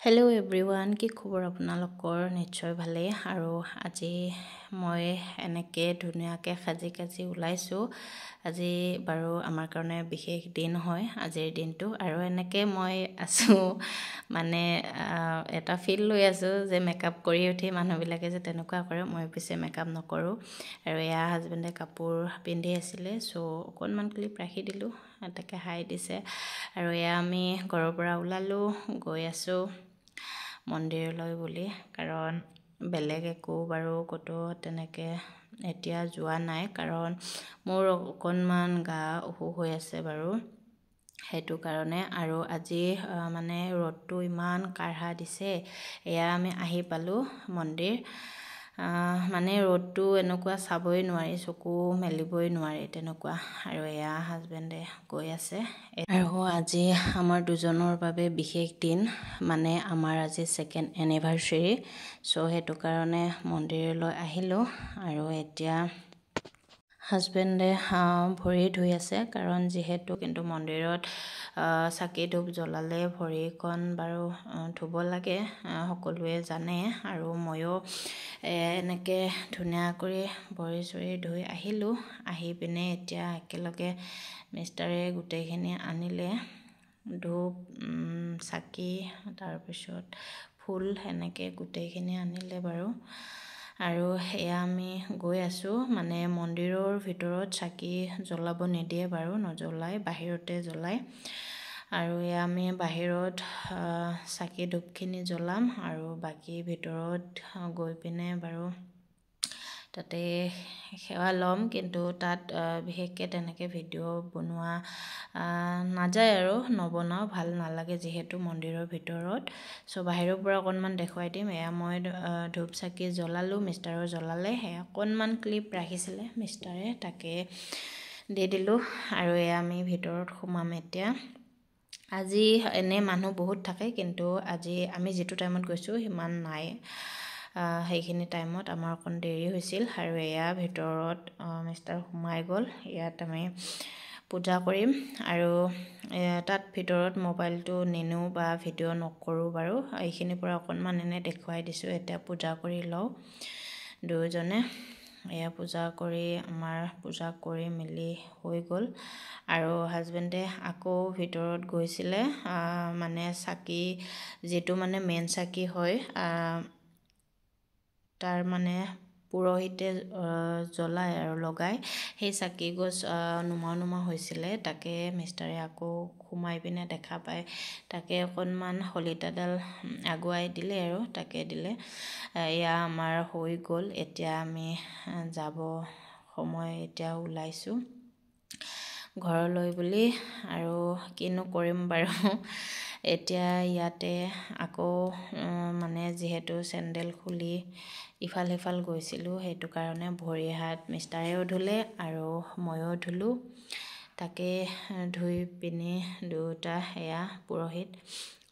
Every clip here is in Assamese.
হেল্ল' এভৰিৱান, কি খবৰ আপোনালোকৰ? নিশ্চয় ভালেই। আৰু আজি মই এনেকৈ ধুনীয়াকৈ সাজি ওলাইছোঁ। আজি বাৰু আমাৰ কাৰণে বিশেষ দিন হয় আজিৰ দিনটো। আৰু এনেকৈ মই আছোঁ মানে এটা ফিল লৈ আছোঁ যে মেকআপ কৰি উঠি মানুহবিলাকে যে তেনেকুৱা কৰে, মই পিছে মেকআপ নকৰোঁ। আৰু এয়া হাজবেণ্ডে কাপোৰ পিন্ধি আছিলে, চ' অকণমান ক্লিপ ৰাখি দিলোঁ, তাকে হাই দিছে। আৰু এয়া আমি ঘৰৰ পৰা ওলালোঁ, গৈ আছোঁ মন্দিৰলৈ বুলি, কাৰণ বেলেগ একো বাৰু ক'তো তেনেকৈ এতিয়া যোৱা নাই, কাৰণ মোৰ অকণমান গা অসুখ হৈ আছে বাৰু, সেইটো কাৰণে। আৰু আজি মানে ৰ'দটো ইমান কাঢ়া দিছে। এয়া আমি আহি পালোঁ মন্দিৰ। মানে ৰ'দটো এনেকুৱা চাবই নোৱাৰি, চকু মেলিবই নোৱাৰি তেনেকুৱা। আৰু এয়া হাজবেণ্ডে গৈ আছে। আৰু আজি আমাৰ দুজনৰ বাবে বিশেষ দিন, মানে আমাৰ আজি ছেকেণ্ড এনিভাৰ্চেৰী। চ' সেইটো কাৰণে মন্দিৰলৈ আহিলোঁ। আৰু এতিয়া হাজবেণ্ডে ভৰি ধুই আছে, কাৰণ যিহেতু কিন্তু মন্দিৰত চাকি ধূপ জ্বলালে ভৰিখন বাৰু ধুব লাগে, সকলোৱে জানে। আৰু ময়ো এনেকৈ ধুনীয়া কৰি ভৰি চৰি ধুই আহিলোঁ। আহি পিনে এতিয়া একেলগে মিষ্টাৰে গোটেইখিনি আনিলে, ধূপ, চাকি, তাৰপিছত ফুল, সেনেকৈ গোটেইখিনি আনিলে বাৰু। আৰু এয়া আমি গৈ আছোঁ, মানে মন্দিৰৰ ভিতৰত চাকি জ্বলাব নিদিয়ে বাৰু, নজ্বলাই, বাহিৰতে জ্বলায়। আৰু এয়া আমি বাহিৰত চাকি ধূপখিনি জ্বলাম, আৰু বাকী ভিতৰত গৈ পিনে বাৰু তাতে সেৱা ল'ম। কিন্তু তাত বিশেষকৈ তেনেকৈ ভিডিঅ' বনোৱা নাযায়, আৰু নবনাওঁ, ভাল নালাগে যিহেতু মন্দিৰৰ ভিতৰত। চ' বাহিৰৰ পৰা অকণমান দেখুৱাই দিম। এয়া মই ধূপ চাকি জ্বলালোঁ, মিষ্টাৰো জ্বলালে। সেয়া অকণমান ক্লিপ ৰাখিছিলে মিষ্টাৰে, তাকে দি দিলোঁ। আৰু এয়া আমি ভিতৰত সোমাম এতিয়া। আজি এনেই মানুহ বহুত থাকে, কিন্তু আজি আমি যিটো টাইমত গৈছোঁ সিমান নাই। সেইখিনি টাইমত আমাৰ অকণ দেৰি হৈছিল। আৰু এয়া ভিতৰত মিষ্টাৰ সোমাই গ'ল। ইয়াত আমি পূজা কৰিম। আৰু তাত ভিতৰত মোবাইলটো নিনিওঁ বা ভিডিঅ' নকৰোঁ বাৰু, এইখিনিৰ পৰা অকণমান এনেই দেখুৱাই দিছোঁ। এতিয়া পূজা কৰি লওঁ দুয়োজনে। এয়া পূজা কৰি আমাৰ পূজা কৰি মেলি হৈ গ'ল। আৰু হাজবেণ্ডে আকৌ ভিতৰত গৈছিলে, মানে চাকি যিটো মানে মেইন চাকি হয়, তাৰ মানে পুৰোহিতে জ্বলায় আৰু লগাই, সেই চাকি গছ নোমোৱা হৈছিলে। তাকে মিষ্টাৰে আকৌ সোমাই পিনে দেখা পায়, তাকে অকণমান শলিতাডাল আগুৱাই দিলে, আৰু তাকে দিলে। এয়া আমাৰ হৈ গ'ল। এতিয়া আমি যাব সময়, এতিয়া ওলাইছোঁ ঘৰলৈ বুলি। আৰু কিনো কৰিম বাৰু, এতিয়া ইয়াতে আকৌ মানে যিহেতু চেণ্ডেল খুলি ইফাল সিফাল গৈছিলোঁ, সেইটো কাৰণে ভৰি হাত মিষ্টাৰেও ধুলে আৰু ময়ো ধুলোঁ। তাকে ধুই পিনি দুয়োটা, এয়া পুৰোহিত,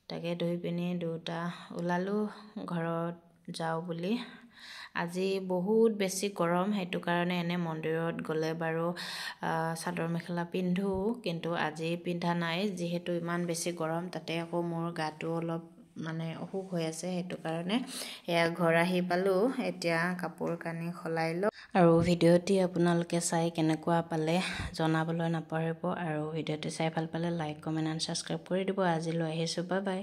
তাকে ধুই পিনি দুয়োটা ওলালোঁ ঘৰত যাওঁ বুলি। আজি বহুত বেছি গৰম, সেইটো কাৰণে এনে মন্দিৰত গ'লে বাৰু চাদৰ মেখেলা পিন্ধোঁ, কিন্তু আজি পিন্ধা নাই, যিহেতু ইমান বেছি গৰম। তাতে আকৌ মোৰ গাটো অলপ মানে অসুখ হৈ আছে, সেইটো কাৰণে। এয়া ঘৰ আহি পালোঁ, এতিয়া কাপোৰ কানি সলাই লওঁ। আৰু ভিডিঅ'টি আপোনালোকে চাই কেনেকুৱা পালে জনাবলৈ নাপাহৰিব। আৰু ভিডিঅ'টি চাই ভাল পালে লাইক, কমেণ্ট এণ্ড ছাবস্ক্ৰাইব কৰি দিব। আজিলৈ আহিছোঁ, বাই বাই।